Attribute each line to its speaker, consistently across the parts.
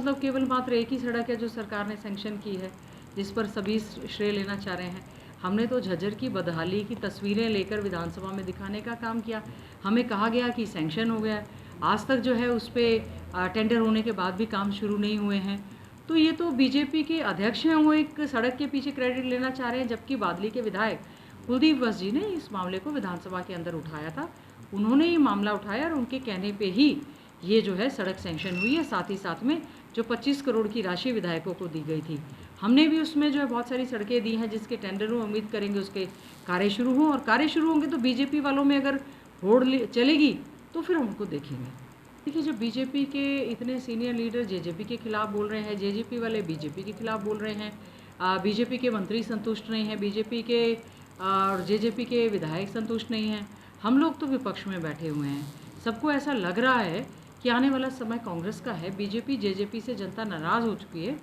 Speaker 1: मतलब केवल मात्र एक ही सड़क है जो सरकार ने सैंक्शन की है, जिस पर सभी श्रेय लेना चाह रहे हैं। हमने तो झज्जर की बदहाली की तस्वीरें लेकर विधानसभा में दिखाने का काम किया। हमें कहा गया कि सैंक्शन हो गया है, आज तक जो है उस पर टेंडर होने के बाद भी काम शुरू नहीं हुए हैं। तो ये तो बीजेपी के अध्यक्ष हैं, वो एक सड़क के पीछे क्रेडिट लेना चाह रहे हैं, जबकि बादली के विधायक कुलदीप वत्स जी ने इस मामले को विधानसभा के अंदर उठाया था। उन्होंने ये मामला उठाया और उनके कहने पे ही ये जो है सड़क सैंक्शन हुई है। साथ ही साथ में जो 25 करोड़ की राशि विधायकों को दी गई थी, हमने भी उसमें जो है बहुत सारी सड़कें दी हैं जिसके टेंडर हुए। उम्मीद करेंगे उसके कार्य शुरू हों, और कार्य शुरू होंगे तो बीजेपी वालों में अगर होड़ चलेगी तो फिर हम उनको देखेंगे। देखिए, जब बीजेपी के इतने सीनियर लीडर जेजेपी के खिलाफ बोल रहे हैं, जेजेपी वाले बीजेपी के खिलाफ बोल रहे हैं, बीजेपी के मंत्री संतुष्ट नहीं हैं, बीजेपी के और जेजेपी के विधायक संतुष्ट नहीं हैं, हम लोग तो विपक्ष में बैठे हुए हैं। सबको ऐसा लग रहा है कि आने वाला समय कांग्रेस का है। बीजेपी जेजेपी से जनता नाराज़ हो चुकी है।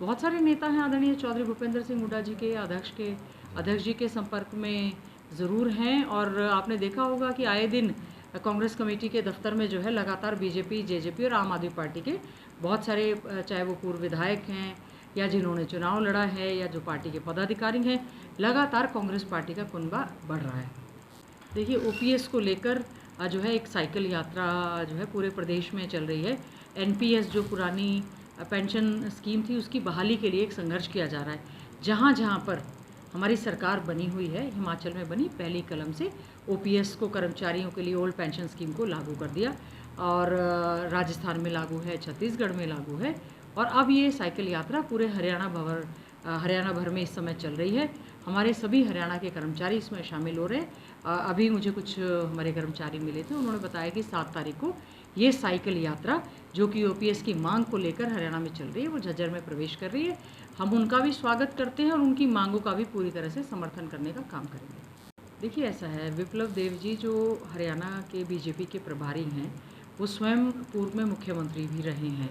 Speaker 1: बहुत सारे नेता हैं आदरणीय चौधरी भूपेंद्र सिंह हुड्डा जी के अध्यक्ष जी के संपर्क में ज़रूर हैं, और आपने देखा होगा कि आए दिन कांग्रेस कमेटी के दफ्तर में जो है लगातार बीजेपी, जेजेपी और आम आदमी पार्टी के बहुत सारे, चाहे वो पूर्व विधायक हैं या जिन्होंने चुनाव लड़ा है या जो पार्टी के पदाधिकारी हैं, लगातार कांग्रेस पार्टी का कुनबा बढ़ रहा है। देखिए, ओपीएस को लेकर जो है एक साइकिल यात्रा जो है पूरे प्रदेश में चल रही है। एनपीएस जो पुरानी पेंशन स्कीम थी, उसकी बहाली के लिए एक संघर्ष किया जा रहा है। जहाँ जहाँ पर हमारी सरकार बनी हुई है, हिमाचल में बनी, पहली कलम से ओपीएस को, कर्मचारियों के लिए ओल्ड पेंशन स्कीम को लागू कर दिया, और राजस्थान में लागू है, छत्तीसगढ़ में लागू है, और अब ये साइकिल यात्रा पूरे हरियाणा भर में इस समय चल रही है। हमारे सभी हरियाणा के कर्मचारी इसमें शामिल हो रहे हैं। अभी मुझे कुछ हमारे कर्मचारी मिले थे, उन्होंने बताया कि 7 तारीख को ये साइकिल यात्रा जो कि ओपीएस की मांग को लेकर हरियाणा में चल रही है, वो झज्जर में प्रवेश कर रही है। हम उनका भी स्वागत करते हैं और उनकी मांगों का भी पूरी तरह से समर्थन करने का काम करेंगे। देखिए, ऐसा है, विप्लव देव जी जो हरियाणा के बीजेपी के प्रभारी हैं, वो स्वयं पूर्व में मुख्यमंत्री भी रहे हैं।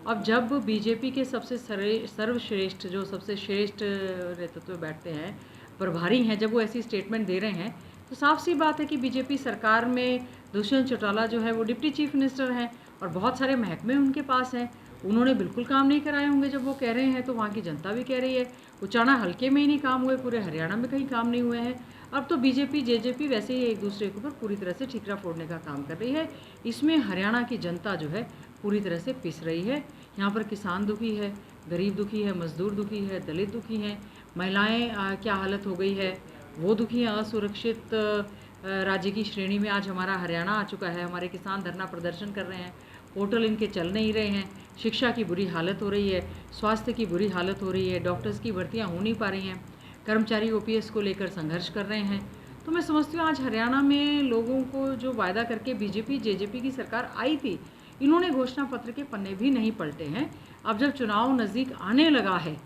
Speaker 1: अब जब बीजेपी के सबसे सर्वश्रेष्ठ, जो सबसे श्रेष्ठ नेतृत्व में बैठते हैं, प्रभारी हैं, जब वो ऐसी स्टेटमेंट दे रहे हैं, तो साफ सी बात है कि बीजेपी सरकार में दुष्यंत चौटाला जो है वो डिप्टी चीफ मिनिस्टर हैं और बहुत सारे महकमे उनके पास हैं। उन्होंने बिल्कुल काम नहीं कराए होंगे जब वो कह रहे हैं, तो वहाँ की जनता भी कह रही है। उचाना हल्के में ही नहीं काम हुए, पूरे हरियाणा में कहीं काम नहीं हुए हैं। अब तो बीजेपी जेजेपी वैसे ही एक दूसरे के ऊपर पूरी तरह से ठीकरा फोड़ने का काम कर रही है। इसमें हरियाणा की जनता जो है पूरी तरह से पिस रही है। यहाँ पर किसान दुखी है, गरीब दुखी है, मजदूर दुखी है, दलित दुखी हैं, महिलाएं क्या हालत हो गई है, वो दुखी हैं। असुरक्षित राज्य की श्रेणी में आज हमारा हरियाणा आ चुका है। हमारे किसान धरना प्रदर्शन कर रहे हैं, पोर्टल इनके चल नहीं रहे हैं, शिक्षा की बुरी हालत हो रही है, स्वास्थ्य की बुरी हालत हो रही है, डॉक्टर्स की भर्तियाँ हो नहीं पा रही हैं, कर्मचारी ओपीएस को लेकर संघर्ष कर रहे हैं। तो मैं समझती हूँ आज हरियाणा में लोगों को जो वायदा करके बीजेपी जेजेपी की सरकार आई थी, इन्होंने घोषणा पत्र के पन्ने भी नहीं पलटे हैं। अब जब चुनाव नज़दीक आने लगा है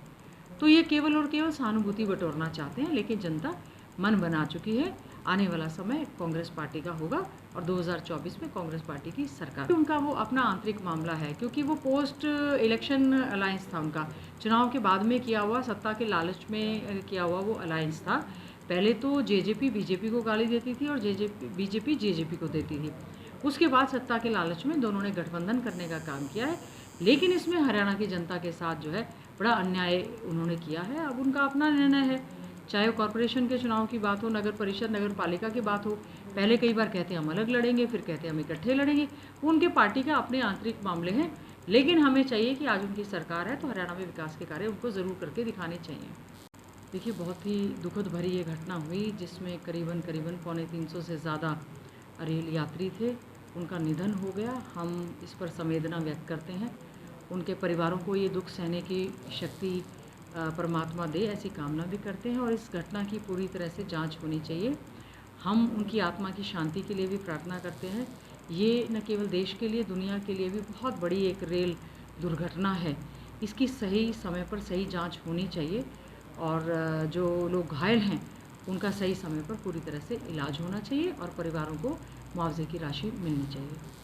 Speaker 1: तो ये केवल और केवल सहानुभूति बटोरना चाहते हैं, लेकिन जनता मन बना चुकी है। आने वाला समय कांग्रेस पार्टी का होगा और 2024 में कांग्रेस पार्टी की सरकार। उनका वो अपना आंतरिक मामला है, क्योंकि वो पोस्ट इलेक्शन अलायंस था उनका, चुनाव के बाद में किया हुआ, सत्ता के लालच में किया हुआ वो अलायंस था। पहले तो जेजेपी बीजेपी को गाली देती थी और बीजेपी जेजेपी को देती थी। उसके बाद सत्ता के लालच में दोनों ने गठबंधन करने का काम किया है, लेकिन इसमें हरियाणा की जनता के साथ जो है बड़ा अन्याय उन्होंने किया है। अब उनका अपना निर्णय है, चाहे वो कॉरपोरेशन के चुनाव की बात हो, नगर परिषद, नगर पालिका की बात हो। पहले कई बार कहते हैं हम अलग लड़ेंगे, फिर कहते हैं हम इकट्ठे लड़ेंगे। वो उनके पार्टी का अपने आंतरिक मामले हैं, लेकिन हमें चाहिए कि आज उनकी सरकार है तो हरियाणा में विकास के कार्य उनको ज़रूर करके दिखाने चाहिए। देखिए, बहुत ही दुखद भरी ये घटना हुई, जिसमें करीबन 350 से ज़्यादा रेल यात्री थे, उनका निधन हो गया। हम इस पर संवेदना व्यक्त करते हैं। उनके परिवारों को ये दुख सहने की शक्ति परमात्मा दे, ऐसी कामना भी करते हैं। और इस घटना की पूरी तरह से जांच होनी चाहिए। हम उनकी आत्मा की शांति के लिए भी प्रार्थना करते हैं। ये न केवल देश के लिए, दुनिया के लिए भी बहुत बड़ी एक रेल दुर्घटना है। इसकी सही समय पर सही जांच होनी चाहिए, और जो लोग घायल हैं उनका सही समय पर पूरी तरह से इलाज होना चाहिए और परिवारों को मुआवजे की राशि मिलनी चाहिए।